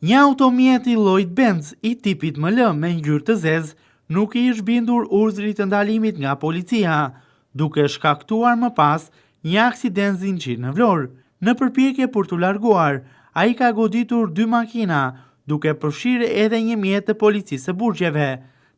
Një automjeti Lloyd Benz i tipit ML me ngjyrë të zezë nuk i është bindur urdhrit të ndalimit nga policia, duke shkaktuar më pas një aksident zinxhir në Vlorë. Në përpjekje për t'u larguar, ai ka goditur 2 makina, duke përfshirë edhe një mjet të policisë së burgjeve,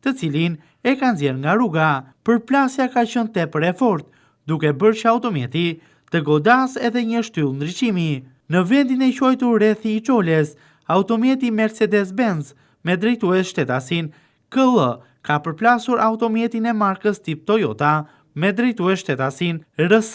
të cilin e kanë nxjerrë nga rruga. Përplasja ka qenë tepër e fortë, duke bërë që automjeti të godas edhe një shtyllë ndriçimi. Në vendin e quajtur rrethi i Çoles, automjeti Mercedes-Benz me drejtues shtetasin KL ka përplasur automjetin e markës tip Toyota me drejtues shtetasin RS.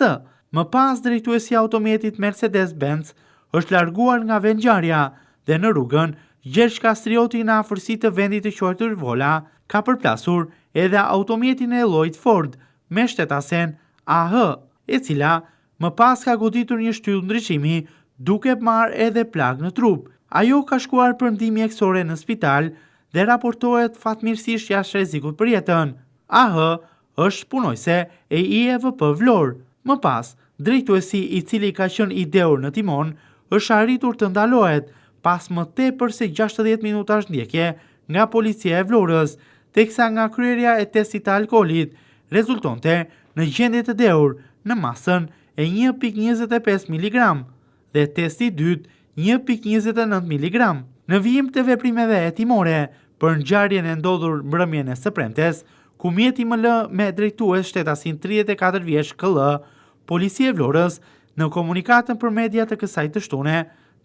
Më pas drejtuesi i automjetit Mercedes-Benz është larguar nga vendngjarja dhe në rrugën Gjergj Kastrioti në afërsi të vendit të quajtur Vola ka përplasur edhe automjetin e Lloyd Ford me shtetasen AH, e cila më pas ka goditur një shtyllë ndriçimi duke marrë edhe plagë në trup. Ajo ka shkuar për ndihmë mjekësore në spital dhe raportohet fatmirësisht jashtë rrezikut për jetën. AH është punojse e IEVP Vlorë. Më pas, drejtuesi i cili ka qenë i dheur në timon është arritur të ndalohet pas më tepër se 60 minutash ndjekje nga policia e Vlorës, teksa nga kryerja e testit të alkoolit rezultonte në gjendje të dheur në masën e 1.25 mg dhe testi i dytë 1.29 mg. Në vijim të veprimeve hetimore për ngjarjen e ndodhur mbrëmjen e së premtes, ku mjeti ML me drejtues shtetasin 34 vjeç KL, policia e Vlorës në komunikatën për media të kësaj të shtune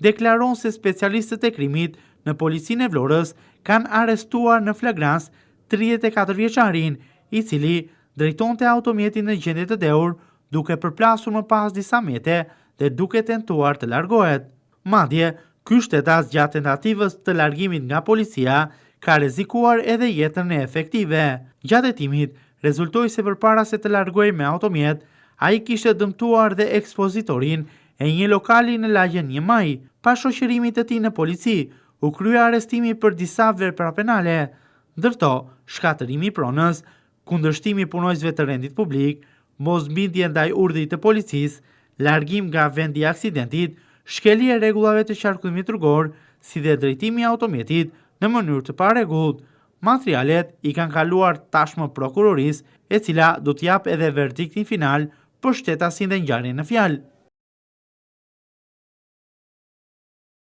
deklaron se specialistët e krimit në policinë e Vlorës kanë arrestuar në flagrancë 34 vjeçarin, i cili drejtonte automjetin në gjendje të dheur, duke përplasur më pas disa mete dhe duke tentuar të largohet. Madje, ky shtetas gjatë tentativës të largimit nga policia ka rrezikuar edhe jetën e efektive. Gjatë hetimit, rezultoi se përpara se të largohej me automjet, ai kishte dëmtuar dhe ekspozitorin e një lokali në lagjen 1 Maj. Pas shoqërimit të tij në polici, u krye arrestimi për disa vepra penale, ndërto shkatërimi i pronës, kundërshtimi punojësve të rendit publik, mosbindje ndaj urdhrit të policisë, largim nga vendi i aksidentit, shkelje e rregullave të qarkullimit rrugor, si dhe drejtimi i automjetit në mënyrë të parregullt. Materialet i kanë kaluar tashmë prokurorisë, e cila do t'jap edhe verdiktin final për shtetasin dhe ngjarjen në fjalë.